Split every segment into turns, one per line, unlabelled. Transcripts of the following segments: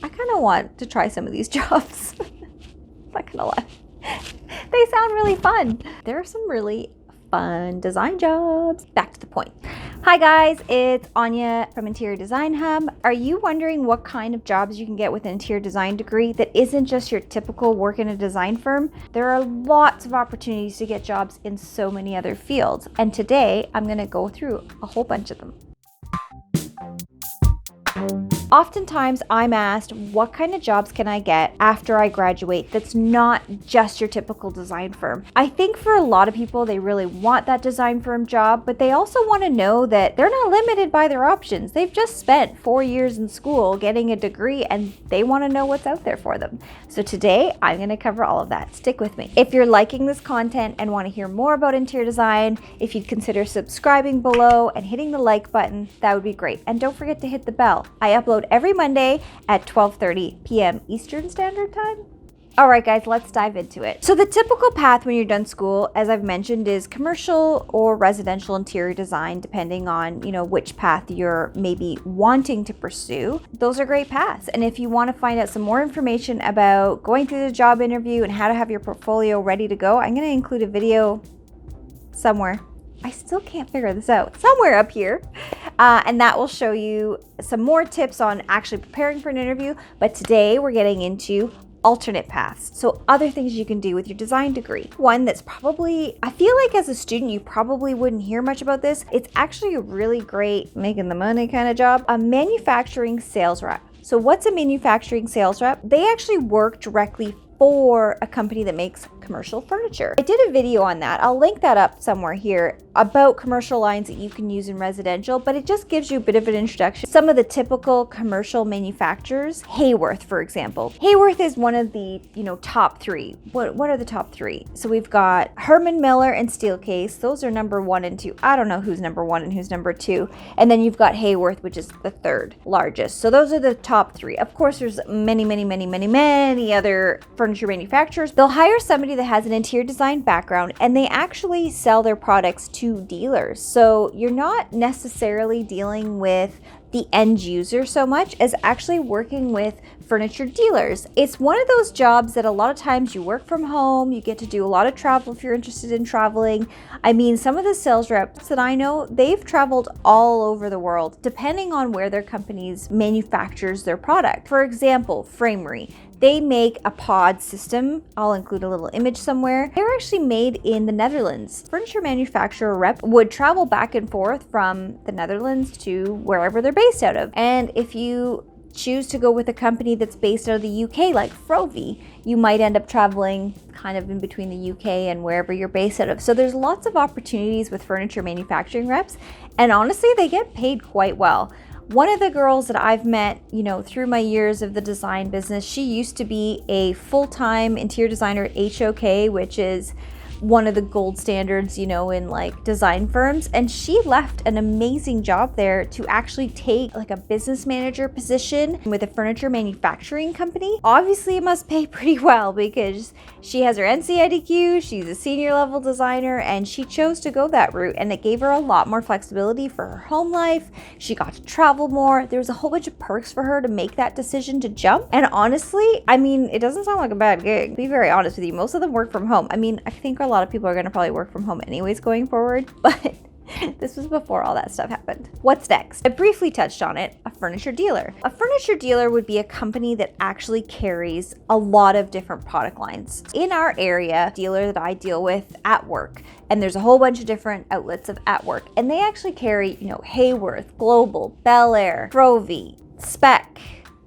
I kind of want to try some of these jobs. Not gonna lie. They sound really fun. There are some really fun design jobs. Back to the point. Hi guys, it's Ania from Interior Design Hub. Are you wondering what kind of jobs you can get with an interior design degree that isn't just your typical work in a design firm? There are lots of opportunities to get jobs in so many other fields, and today I'm going to go through a whole bunch of them. Oftentimes I'm asked, what kind of jobs can I get after I graduate that's not just your typical design firm? I think for a lot of people, they really want that design firm job, but they also want to know that they're not limited by their options. They've just spent 4 years in school getting a degree and they want to know what's out there for them. So today I'm going to cover all of that. Stick with me. If you're liking this content and want to hear more about interior design, if you'd consider subscribing below and hitting the like button, that would be great. And don't forget to hit the bell. I upload every Monday at 12:30 p.m. Eastern Standard Time. All right, guys, let's dive into it. So the typical path when you're done school, as I've mentioned, is commercial or residential interior design, depending on, which path you're maybe wanting to pursue. Those are great paths. And if you want to find out some more information about going through the job interview and how to have your portfolio ready to go, I'm going to include a video somewhere. I still can't figure this out. Somewhere up here. And that will show you some more tips on actually preparing for an interview. But today we're getting into alternate paths. So other things you can do with your design degree. One that's probably, I feel like as a student, you probably wouldn't hear much about this. It's actually a really great making the money kind of job, a manufacturing sales rep. So what's a manufacturing sales rep? They actually work directly for a company that makes commercial furniture. I did a video on that. I'll link that up somewhere here about commercial lines that you can use in residential, but it just gives you a bit of an introduction. Some of the typical commercial manufacturers, Hayworth, for example. Hayworth is one of the, top three. What are the top three? So we've got Herman Miller and Steelcase. Those are number 1 and 2. I don't know who's number 1 and who's number 2. And then you've got Hayworth, which is the third largest. So those are the top 3. Of course, there's many other furniture manufacturers. They'll hire somebody that has an interior design background, and they actually sell their products to dealers. So you're not necessarily dealing with the end user so much as actually working with furniture dealers. It's one of those jobs that a lot of times you work from home, you get to do a lot of travel if you're interested in traveling. I mean, some of the sales reps that I know, they've traveled all over the world, depending on where their companies manufactures their product. For example, Framery. They make a pod system. I'll include a little image somewhere. They're actually made in the Netherlands. Furniture manufacturer rep would travel back and forth from the Netherlands to wherever they're based out of. And if you choose to go with a company that's based out of the UK, like Frovi, you might end up traveling kind of in between the UK and wherever you're based out of. So there's lots of opportunities with furniture manufacturing reps, and honestly, they get paid quite well. One of the girls that I've met, through my years of the design business, she used to be a full-time interior designer at HOK, which is one of the gold standards, in like design firms. And she left an amazing job there to actually take like a business manager position with a furniture manufacturing company. Obviously, it must pay pretty well because she has her NCIDQ, she's a senior level designer, and she chose to go that route. And it gave her a lot more flexibility for her home life. She got to travel more. There was a whole bunch of perks for her to make that decision to jump. And honestly, I mean, it doesn't sound like a bad gig. To be very honest with you, most of them work from home. I mean, I think a lot of people are going to probably work from home anyways going forward, but this was before all that stuff happened. What's next? I briefly touched on it, a furniture dealer. A furniture dealer would be a company that actually carries a lot of different product lines. In our area, dealer that I deal with at work, and there's a whole bunch of different outlets of at work, and they actually carry, Hayworth, Global, Bel Air, Frovi, Spec,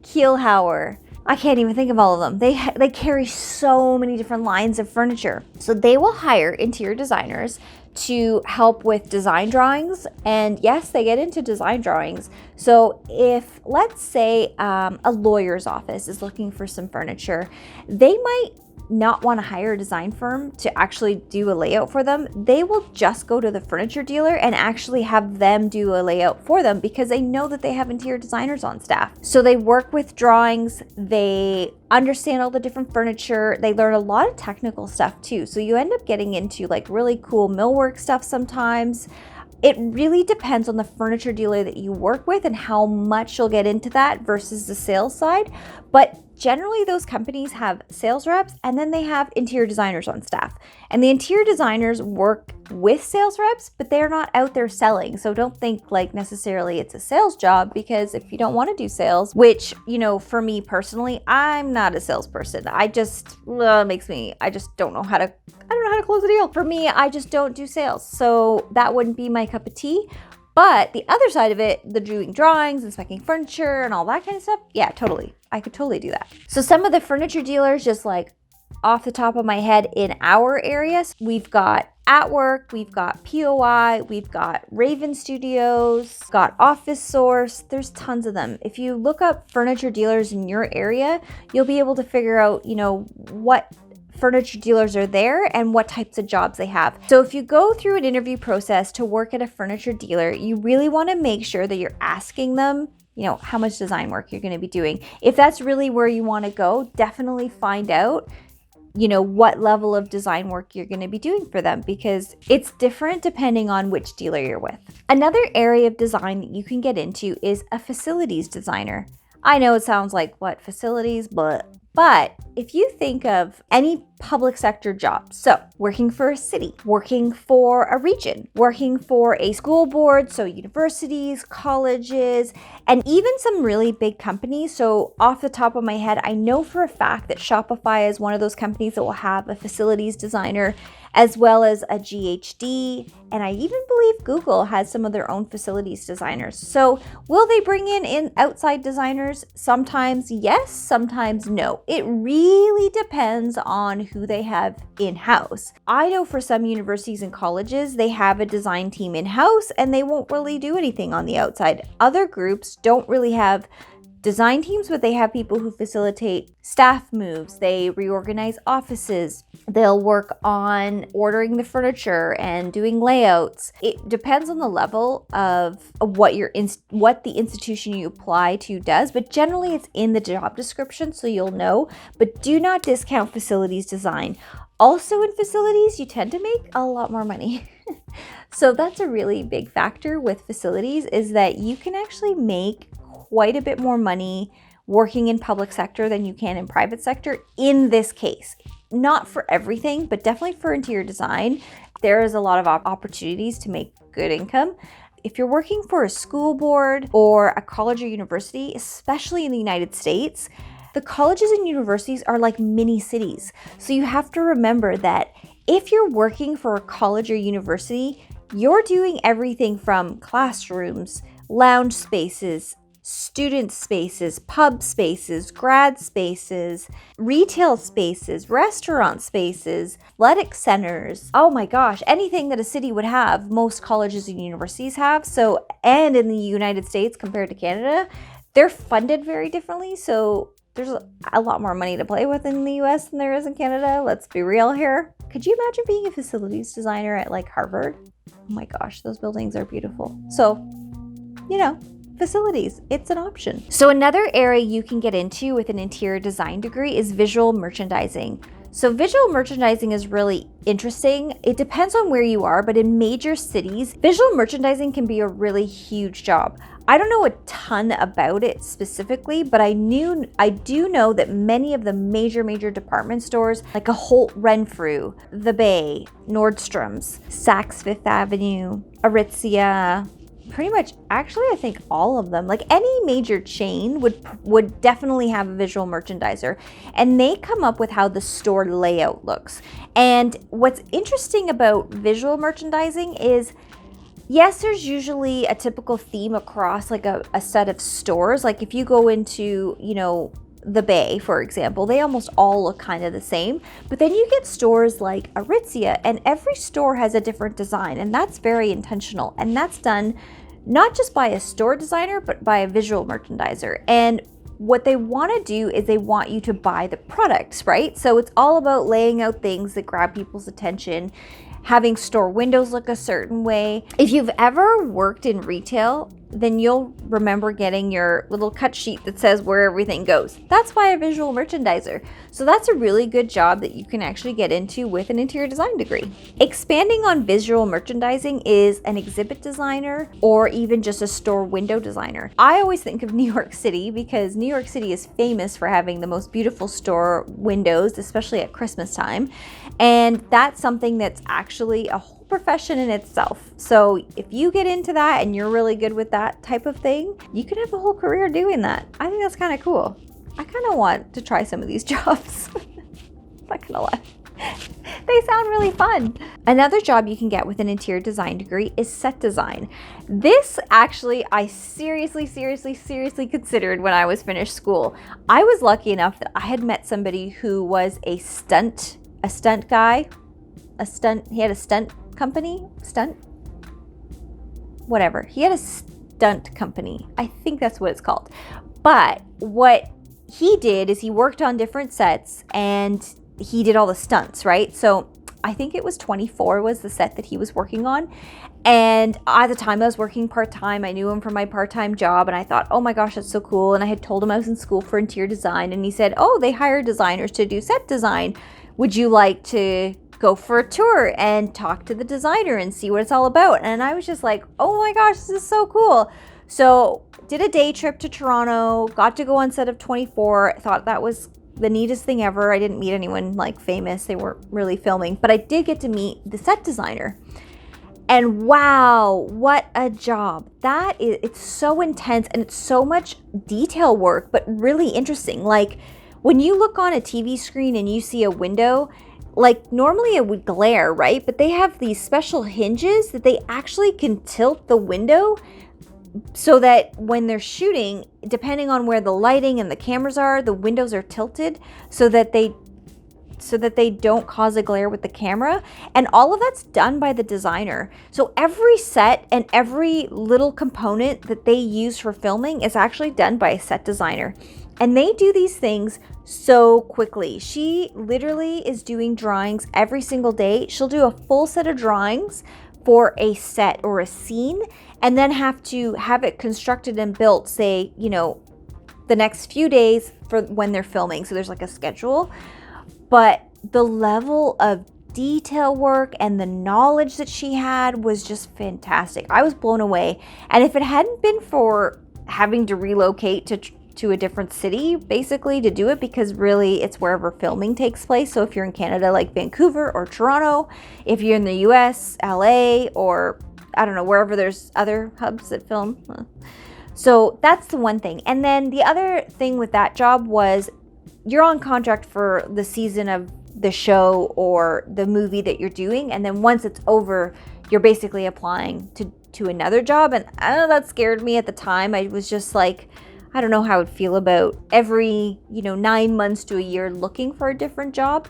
Kielhauer. I can't even think of all of them. They carry so many different lines of furniture. So they will hire interior designers to help with design drawings. And yes, they get into design drawings. So if, let's say, a lawyer's office is looking for some furniture, they might not want to hire a design firm to actually do a layout for them. They will just go to the furniture dealer and actually have them do a layout for them because they know that they have interior designers on staff. So they work with drawings, they understand all the different furniture, they learn a lot of technical stuff too. So you end up getting into like really cool millwork stuff sometimes. It really depends on the furniture dealer that you work with and how much you'll get into that versus the sales side. But generally those companies have sales reps and then they have interior designers on staff. And the interior designers work with sales reps, but they're not out there selling. So don't think like necessarily it's a sales job, because if you don't want to do sales, which, for me personally, I'm not a salesperson. I just don't know how to close a deal. For me, I just don't do sales. So that wouldn't be my cup of tea. But the other side of it, the doing drawings, inspecting furniture and all that kind of stuff, yeah, totally. I could totally do that. So some of the furniture dealers, just like off the top of my head in our areas, we've got At Work, we've got POI, we've got Raven Studios, got Office Source. There's tons of them. If you look up furniture dealers in your area, you'll be able to figure out, what furniture dealers are there and what types of jobs they have. So if you go through an interview process to work at a furniture dealer, you really want to make sure that you're asking them, how much design work you're going to be doing. If that's really where you want to go, definitely find out, what level of design work you're going to be doing for them, because it's different depending on which dealer you're with. Another area of design that you can get into is a facilities designer. I know it sounds like, what, facilities, but if you think of any public sector job, so working for a city, working for a region, working for a school board, so universities, colleges, and even some really big companies. So off the top of my head, I know for a fact that Shopify is one of those companies that will have a facilities designer, as well as a GHD. And I even believe Google has some of their own facilities designers. So will they bring in outside designers? Sometimes yes, sometimes no. It really depends on who they have in-house. I know for some universities and colleges, they have a design team in-house and they won't really do anything on the outside. Other groups don't really have design teams, but they have people who facilitate staff moves. They reorganize offices. They'll work on ordering the furniture and doing layouts. It depends on the level of what the institution you apply to does, but generally it's in the job description, so you'll know. But do not discount facilities design. Also in facilities, you tend to make a lot more money. So that's a really big factor with facilities, is that you can actually make quite a bit more money working in public sector than you can in private sector in this case. Not for everything, but definitely for interior design, there is a lot of opportunities to make good income. If you're working for a school board or a college or university, especially in the United States, the colleges and universities are like mini cities. So you have to remember that if you're working for a college or university, you're doing everything from classrooms, lounge spaces, student spaces, pub spaces, grad spaces, retail spaces, restaurant spaces, athletic centers. Oh my gosh, anything that a city would have, most colleges and universities have. So, and in the United States compared to Canada, they're funded very differently. So there's a lot more money to play with in the US than there is in Canada. Let's be real here. Could you imagine being a facilities designer at like Harvard? Oh my gosh, those buildings are beautiful. So, facilities, it's an option. So another area you can get into with an interior design degree is visual merchandising. So visual merchandising is really interesting. It depends on where you are, but in major cities, visual merchandising can be a really huge job. I don't know a ton about it specifically, but I do know that many of the major department stores, like a Holt Renfrew, The Bay, Nordstrom's, Saks Fifth Avenue, Aritzia, pretty much, actually, I think all of them, like any major chain would definitely have a visual merchandiser, and they come up with how the store layout looks. And what's interesting about visual merchandising is, yes, there's usually a typical theme across like a set of stores. Like if you go into, The Bay, for example, they almost all look kind of the same. But then you get stores like Aritzia, and every store has a different design, and that's very intentional. And that's done not just by a store designer, but by a visual merchandiser. And what they want to do is they want you to buy the products, right? So it's all about laying out things that grab people's attention. having store windows look a certain way. If you've ever worked in retail, then you'll remember getting your little cut sheet that says where everything goes. That's why a visual merchandiser. So that's a really good job that you can actually get into with an interior design degree. Expanding on visual merchandising is an exhibit designer or even just a store window designer. I always think of New York City because New York City is famous for having the most beautiful store windows, especially at Christmas time. And that's something that's actually a whole profession in itself. So if you get into that and you're really good with that type of thing, you could have a whole career doing that. I think that's kind of cool. I kind of want to try some of these jobs. Not gonna lie. They sound really fun. Another job you can get with an interior design degree is set design. This actually, I seriously considered when I was finished school. I was lucky enough that I had met somebody who was a stunt guy. He had a stunt company, he had a stunt company. I think that's what it's called. But what he did is he worked on different sets and he did all the stunts, right? So I think it was 24 was the set that he was working on. And at the time I was working part-time. I knew him from my part-time job and I thought, oh my gosh, that's so cool. And I had told him I was in school for interior design and he said, oh, they hire designers to do set design. Would you like to go for a tour and talk to the designer and see what it's all about? And I was just like, oh my gosh, this is so cool. So did a day trip to Toronto, got to go on set of 24, thought that was the neatest thing ever. I didn't meet anyone like famous. They weren't really filming, but I did get to meet the set designer. And wow, what a job. It's so intense and it's so much detail work, but really interesting. Like when you look on a TV screen and you see a window, like normally it would glare, right? But they have these special hinges that they actually can tilt the window so that when they're shooting, depending on where the lighting and the cameras are, the windows are tilted so that they don't cause a glare with the camera. And all of that's done by the designer. So every set and every little component that they use for filming is actually done by a set designer. And they do these things so quickly. She literally is doing drawings every single day. She'll do a full set of drawings for a set or a scene and then have to have it constructed and built, say, the next few days for when they're filming. So there's like a schedule. But the level of detail work and the knowledge that she had was just fantastic. I was blown away. And if it hadn't been for having to relocate to a different city basically to do it, because really it's wherever filming takes place. So if you're in Canada, like Vancouver or Toronto, if you're in the US, LA, or I don't know, wherever there's other hubs that film. So that's the one thing. And then the other thing with that job was you're on contract for the season of the show or the movie that you're doing. And then once it's over, you're basically applying to another job. And I know that scared me at the time. I was just like, I don't know how I would feel about every, 9 months to a year looking for a different job.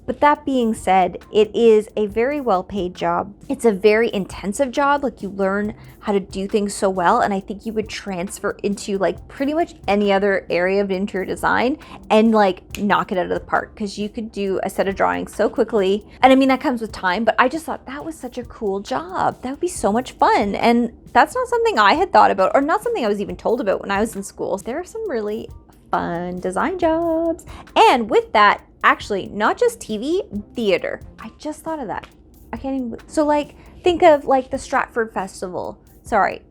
But that being said, it is a very well-paid job. It's a very intensive job. Like you learn how to do things so well. And I think you would transfer into like pretty much any other area of interior design and like knock it out of the park, because you could do a set of drawings so quickly. And I mean, that comes with time, but I just thought that was such a cool job. That would be so much fun. And that's not something I had thought about or not something I was even told about when I was in school. There are some really fun design jobs. And with that, actually, not just TV, theater. I just thought of that. I can't even. So like, think of like the Stratford Festival. Sorry,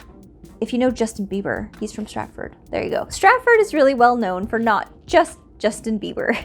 if you know Justin Bieber, he's from Stratford. There you go. Stratford is really well known for not just Justin Bieber.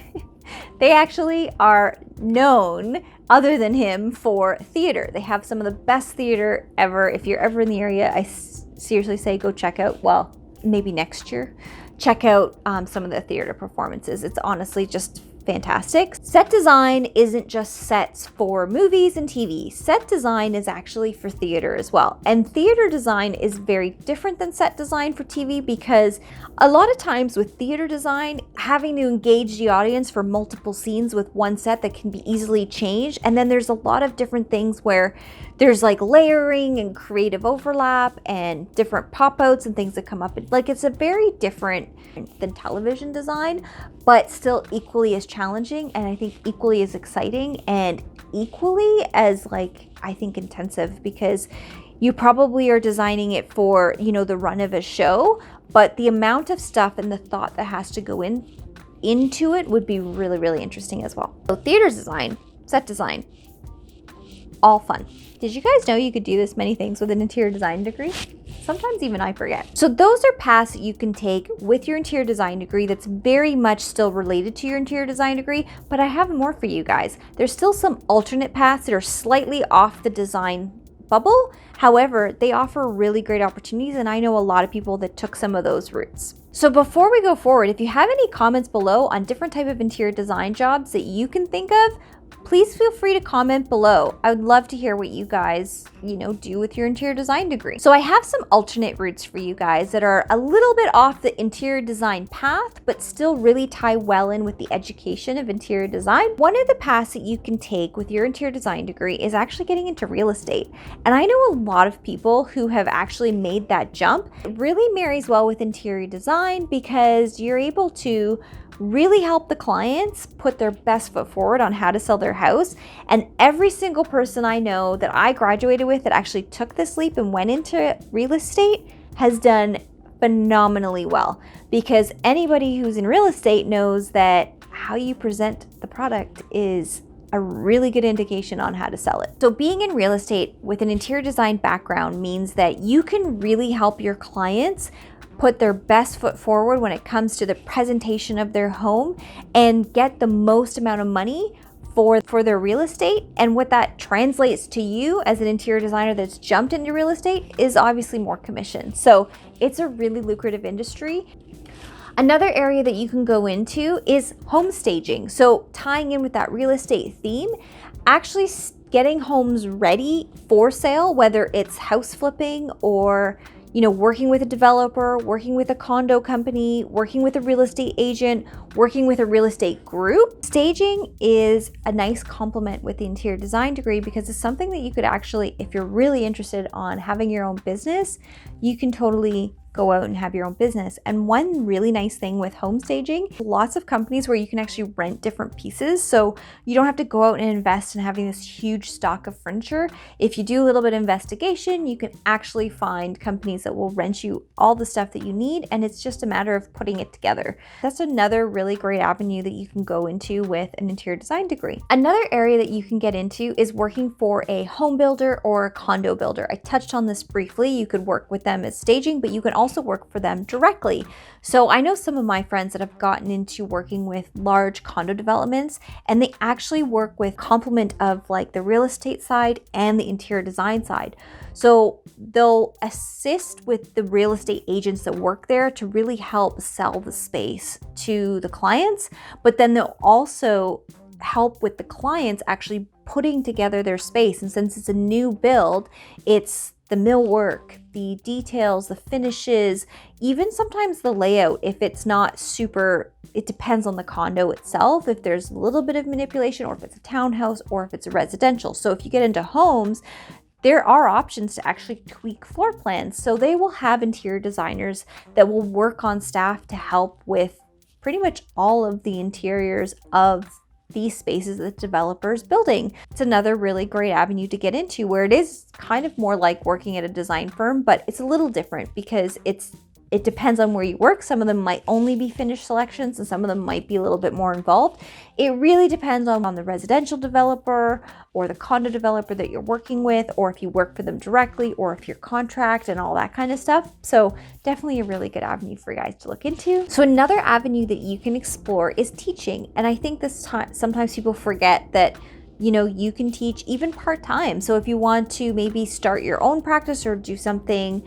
They actually are known, other than him, for theater. They have some of the best theater ever. If you're ever in the area, I seriously say go check out, well, maybe next year, check out some of the theater performances. It's honestly just fantastic. Set design isn't just sets for movies and TV. Set design is actually for theater as well. And theater design is very different than set design for TV, because a lot of times with theater design, having to engage the audience for multiple scenes with one set that can be easily changed. And then there's a lot of different things where there's like layering and creative overlap and different pop-outs and things that come up. Like it's a very different than television design, but still equally as challenging and I think equally as exciting. And equally as like, I think, intensive, because you probably are designing it for, you know, the run of a show, but the amount of stuff and the thought that has to go into it would be really, really interesting as well. So theater design, set design, all fun. Did you guys know you could do this many things with an interior design degree? Sometimes even I forget. So those are paths that you can take with your interior design degree that's very much still related to your interior design degree, but I have more for you guys. There's still some alternate paths that are slightly off the design bubble. However, they offer really great opportunities, and I know a lot of people that took some of those routes. So before we go forward, if you have any comments below on different type of interior design jobs that you can think of, please feel free to comment below. I would love to hear what you guys, do with your interior design degree. So I have some alternate routes for you guys that are a little bit off the interior design path, but still really tie well in with the education of interior design. One of the paths that you can take with your interior design degree is actually getting into real estate. And I know a lot of people who have actually made that jump. It really marries well with interior design because you're able to really help the clients put their best foot forward on how to sell their house. And every single person I know that I graduated with that actually took this leap and went into real estate has done phenomenally well, because anybody who's in real estate knows that how you present the product is a really good indication on how to sell it. So being in real estate with an interior design background means that you can really help your clients put their best foot forward when it comes to the presentation of their home and get the most amount of money for their real estate. And what that translates to you as an interior designer that's jumped into real estate is obviously more commission. So it's a really lucrative industry. Another area that you can go into is home staging. So tying in with that real estate theme, actually getting homes ready for sale, whether it's house flipping or working with a developer, working with a condo company, working with a real estate agent, working with a real estate group. Staging is a nice complement with the interior design degree because it's something that you could actually, if you're really interested on having your own business, you can totally go out and have your own business. And one really nice thing with home staging, lots of companies where you can actually rent different pieces. So you don't have to go out and invest in having this huge stock of furniture. If you do a little bit of investigation, you can actually find companies that will rent you all the stuff that you need. And it's just a matter of putting it together. That's another really great avenue that you can go into with an interior design degree. Another area that you can get into is working for a home builder or a condo builder. I touched on this briefly. You could work with them as staging, but you can also work for them directly. So I know some of my friends that have gotten into working with large condo developments, and they actually work with complement of like the real estate side and the interior design side. So they'll assist with the real estate agents that work there to really help sell the space to the clients, but then they'll also help with the clients actually putting together their space. And since it's a new build, it's the millwork, the details, the finishes, even sometimes the layout. If it's not super, it depends on the condo itself, if there's a little bit of manipulation, or if it's a townhouse, or if it's a residential. So if you get into homes, there are options to actually tweak floor plans. So they will have interior designers that will work on staff to help with pretty much all of the interiors of these spaces that the developer's building. It's another really great avenue to get into, where it is kind of more like working at a design firm, but it's a little different because it depends on where you work. Some of them might only be finished selections and some of them might be a little bit more involved. It really depends on the residential developer or the condo developer that you're working with, or if you work for them directly, or if you're contract and all that kind of stuff. So definitely a really good avenue for you guys to look into. So another avenue that you can explore is teaching. And I think this time, sometimes people forget that you can teach even part-time. So if you want to maybe start your own practice or do something,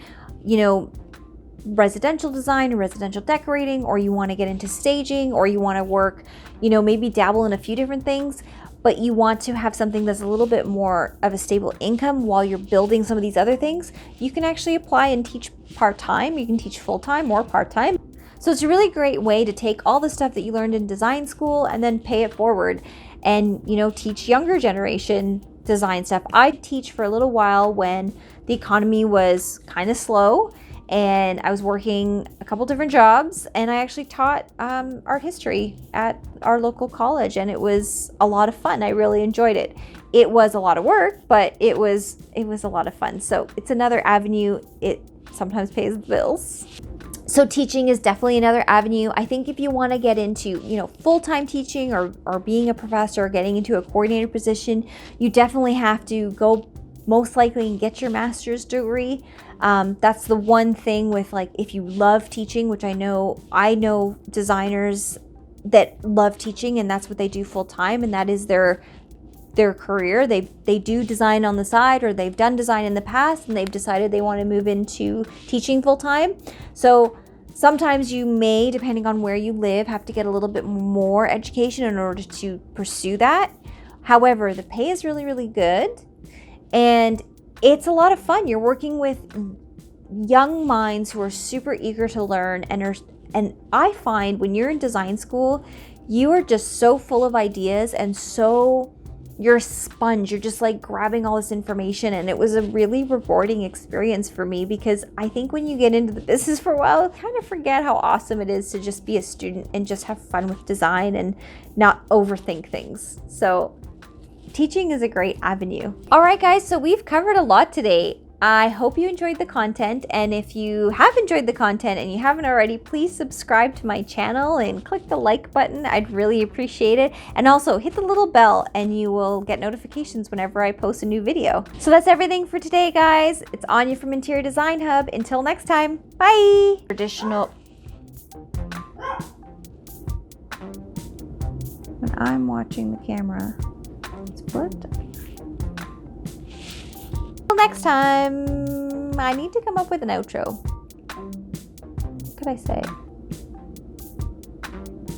residential design or residential decorating, or you want to get into staging, or you want to work, maybe dabble in a few different things, but you want to have something that's a little bit more of a stable income while you're building some of these other things, you can actually apply and teach part-time. You can teach full-time or part-time. So it's a really great way to take all the stuff that you learned in design school and then pay it forward and, teach younger generation design stuff. I teach for a little while when the economy was kind of slow. and I was working a couple different jobs, and I actually taught art history at our local college, and it was a lot of fun. I really enjoyed it. It was a lot of work, but it was a lot of fun. So it's another avenue. It sometimes pays the bills. So teaching is definitely another avenue. I think if you want to get into, full-time teaching or being a professor or getting into a coordinator position, you definitely have to go most likely and get your master's degree. That's the one thing with, like, if you love teaching, which I know designers that love teaching and that's what they do full-time, and that is their career. They do design on the side, or they've done design in the past and they've decided they want to move into teaching full-time. So sometimes you may, depending on where you live, have to get a little bit more education in order to pursue that. However, the pay is really, really good and it's a lot of fun. You're working with young minds who are super eager to learn, and I find when you're in design school, you are just so full of ideas and you're a sponge. You're just like grabbing all this information, and it was a really rewarding experience for me, because I think when you get into the business for a while, you kind of forget how awesome it is to just be a student and just have fun with design and not overthink things. So teaching is a great avenue. All right, guys, so we've covered a lot today. I hope you enjoyed the content, and if you have enjoyed the content and you haven't already, please subscribe to my channel and click the like button. I'd really appreciate it. And also hit the little bell and you will get notifications whenever I post a new video. So that's everything for today, guys. It's Anya from Interior Design Hub. Until next time, bye! Traditional. When I'm watching the camera, it's flipped. Next time, I need to come up with an outro. What could I say?